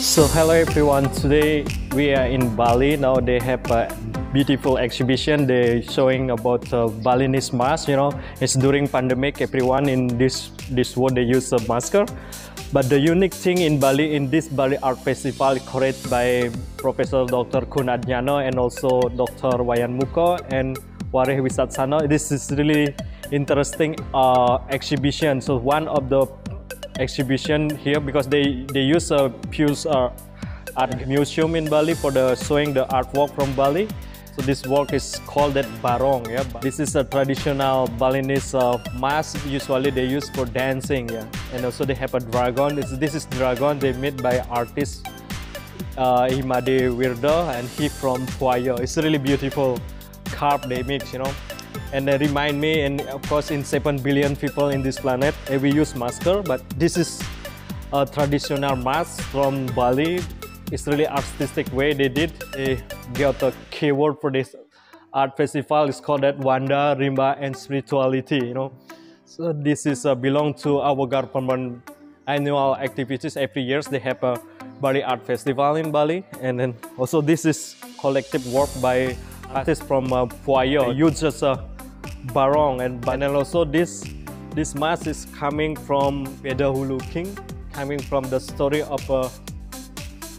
So hello everyone, today we are in Bali. Now they have a beautiful exhibition. They're showing about Balinese mask. It's during pandemic, everyone in this world they use a mask. But the unique thing in Bali, in this Bali Art Festival created by Professor Dr. Kun Adnyano and also Dr. Wayan Muko and Wareh Wisatsana. This is really interesting exhibition. So one of the exhibition here, because they use a Pius Art Museum in Bali for the showing the artwork from Bali. So this work is called that barong. Yeah, this is a traditional Balinese mask. Usually they use for dancing. Yeah, and also they have a dragon. This is dragon they made by artist Imade Wirda, and he from Puaya. It's really beautiful carved they mix. And they remind me, and of course in 7 billion people in this planet, we use masker, but this is a traditional mask from Bali. It's really artistic way they did. They got a keyword for this art festival. It's called that Wanda, Rimba, and Spirituality. So this is belong to our government annual activities. Every year they have a Bali Art Festival in Bali, and then also this is collective work by artists from Puaya. They use just a barong, and also this mask is coming from Bedahulu King, coming from the story of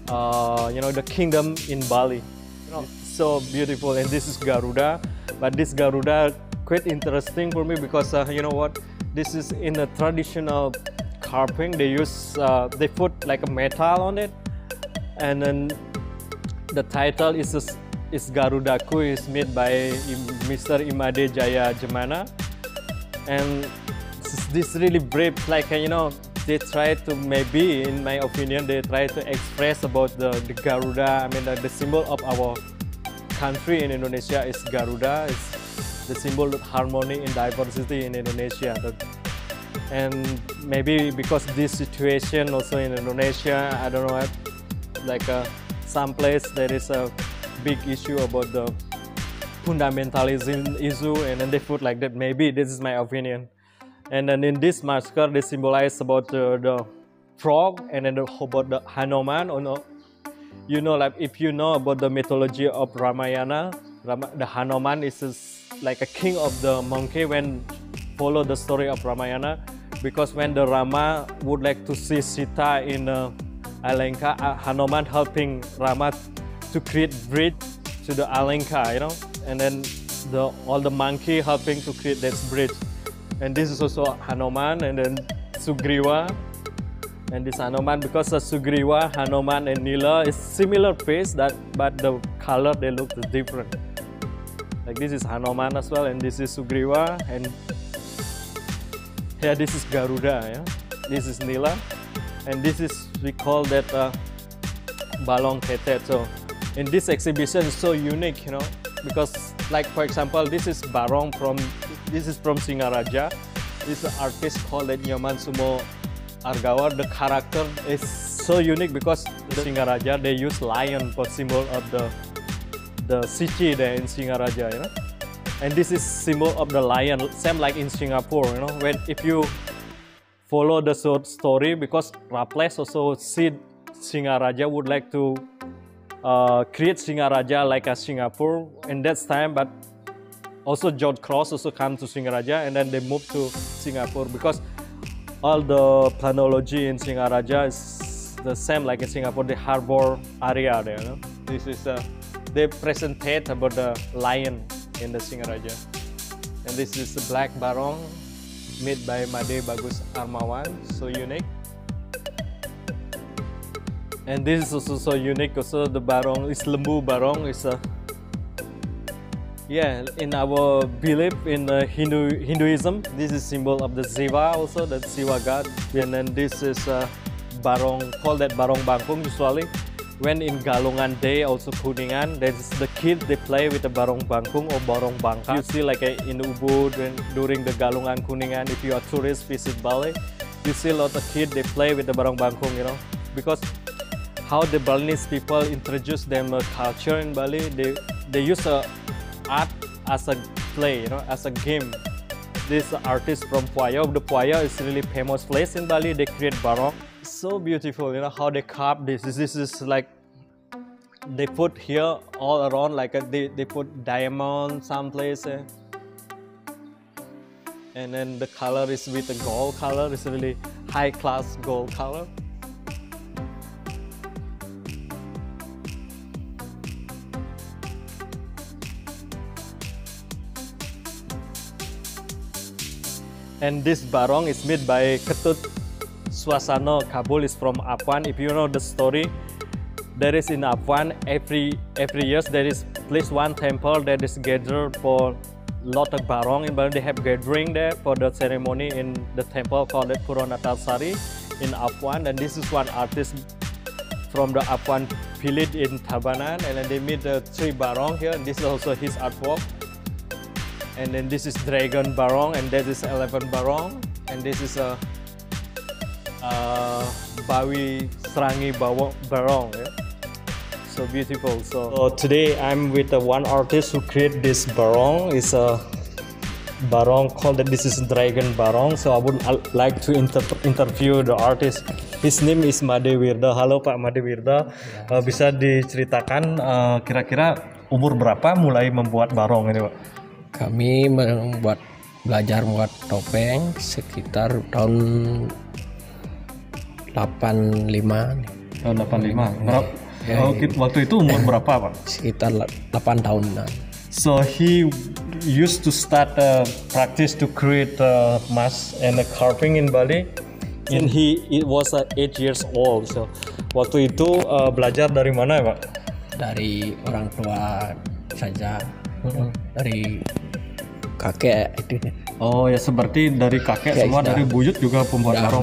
the kingdom in Bali. So beautiful, and this is Garuda. But this Garuda quite interesting for me because this is in a traditional carving. They use they put like a metal on it, and then the title is Garudaku. Is made by Mr. Imade Jaya Jemana, and this really brave. Like they try to, maybe in my opinion, they try to express about the Garuda. I mean the symbol of our country in Indonesia is Garuda. It's the symbol of harmony and diversity in Indonesia. And maybe because this situation also in Indonesia, I don't know, like some place there is a big issue about the fundamentalism issue, and then they put like that. Maybe this is my opinion. And then in this masker they symbolize about the frog, and then about the Hanuman. Like if you know about the mythology of Ramayana, the Hanuman is like a king of the monkey when follow the story of Ramayana, because when the Rama would like to see Sita in Alenka, Hanuman helping Rama to create bridge to the Alenka, and then all the monkey helping to create that bridge. And this is also Hanuman, and then Sugriva, and this Hanuman, because Sugriva, Hanuman, and Nila is similar face, but the color they look different. Like this is Hanuman as well, and this is Sugriva, and here this is Garuda. Yeah, this is Nila, and this is, we call that Balong Ketet. So in this exhibition is so unique, because like for example, this is barong from Singaraja. This artist called it Nyoman Sumo Argawa. The character is so unique because the Singaraja they use lion for symbol of the city there in Singaraja, And this is symbol of the lion, same like in Singapore, When if you follow the story, because Raffles also see Singaraja would like to create Singaraja like a Singapore in that time, but also George Cross also come to Singaraja, and then they moved to Singapore because all the planology in Singaraja is the same like in Singapore, the harbor area there. This is they presented about the lion in the Singaraja, and this is the black barong made by Made Bagus Armawan, so unique. And this is also so unique. Also the barong is Lembu barong. Is in our belief in Hinduism, this is symbol of the Shiva, also the Shiva god. And then this is barong, called that barong bangkung. Usually when in Galungan Day, also Kuningan, there's the kids they play with the barong bangkung or barong bangka. You see like in Ubud during the Galungan Kuningan, if you are tourist visit Bali, you see a lot of kids they play with the barong bangkung, because how the Balinese people introduce them culture in Bali, they use art as a play, as a game. This artist from Puaya, the Puaya is really famous place in Bali. They create barong, So beautiful, you know how they carve this. This is like they put here all around, like they put diamond someplace, and then the color is with the gold color. It's really high class gold color. And this barong is made by Ketut Swasana Kabul. Is from Afwan. If you know the story, there is in Afwan every year there is at least one temple that is gathered for lot of barong in Bali. They have gathering there for the ceremony in the temple called Puranatasari in Afwan. And this is one artist from the Afwan village in Tabanan, and then they made the 3 barong here. And this is also his artwork. And then this is Dragon Barong, and that is 11 Barong, and this is a Bawi Serangi Barong. Yeah? So beautiful. So today I'm with one artist who created this barong. It's a barong called that this is Dragon Barong. So I would like to interview the artist. His name is Made Wirda. Halo Pak Made Wirda. Bisa diceritakan kira-kira umur berapa mulai membuat barong ini, Pak? Kami belajar membuat topeng sekitar tahun 85. Tahun 85. Berapa? Ya, waktu itu umur berapa, Pak? Sekitar 8 tahunan. So he used to start practice to create mask and carving in Bali. And it was 8 years old. So waktu itu belajar dari mana, Pak? Dari orang tua saja. Dari kakek itu. Oh ya, seperti dari kakek ya, semua, dari buyut juga pembuat barong.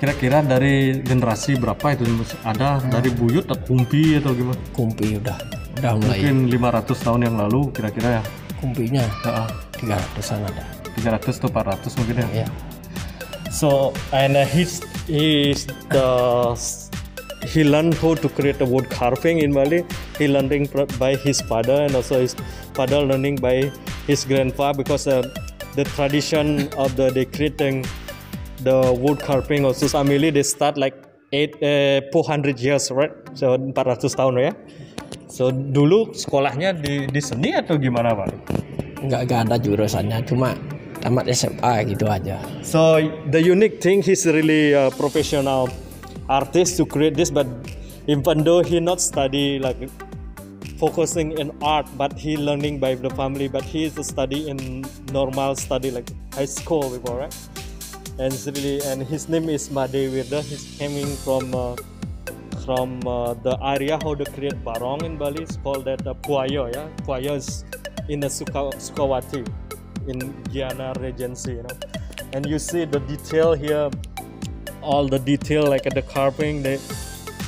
Kira-kira dari generasi berapa itu ada dari buyut atau kumpi atau gimana? Kumpi udah mulai. Mungkin 500 tahun yang lalu kira-kira ya. Kumpinya 300-an ada. 300 atau 400 mungkin ya. Yeah. So and he learned how to create a wood carving in Bali. He learning by his father, and also his father learning by his grandpa, because the tradition of they creating the wood carving also family, they start like 400 years, right? So 400 tahun ya. So dulu sekolahnya di seni atau gimana, Pak? Nggak ada jurusannya, cuma tamat SMA gitu aja. So the unique thing, he's really a professional artist to create this, but even though he not study like focusing in art, but he learning by the family, but he is study in normal study like high school before, right? And it's really, and his name is Made Wirda. He's coming from the area how to create barong in Bali. It's called that Puayo. Yeah, Puayo is in the Sukawati in Giana Regency, you know. And you see the detail here, all the detail like the carving. They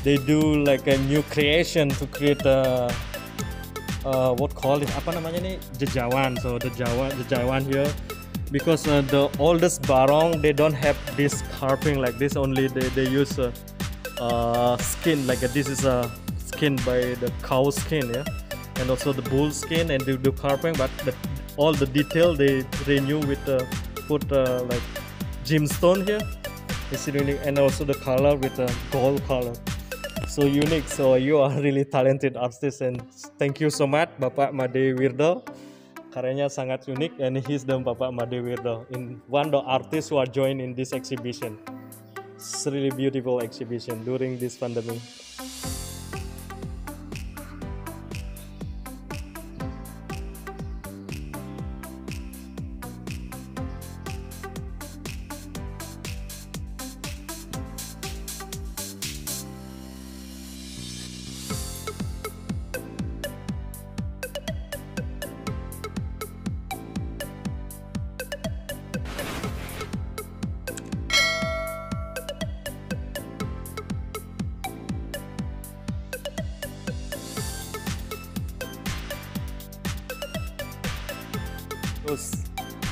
do like a new creation to create a what call it? Apa namanya nih? Jejawan. So the Jejawan here, because the oldest barong they don't have this carving like this. Only they use skin like this is a skin by the cow skin, yeah, and also the bull skin, and they do carving. But all the detail they renew with put like gemstone here. It's really, and also the color with the gold color. So unique. So you are really talented artist, and thank you so much, Bapak Made Wirda. Karyanya sangat unik, and he's the Bapak Made Wirda, in one of the artists who are joined in this exhibition. It's really beautiful exhibition during this pandemic.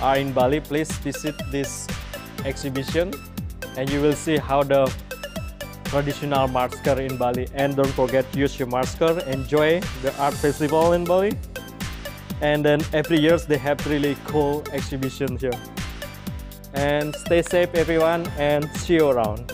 Are in Bali, please visit this exhibition, and you will see how the traditional masker in Bali. And don't forget to use your masker. Enjoy the art festival in Bali, and then every year they have really cool exhibition here. And stay safe everyone, and see you around.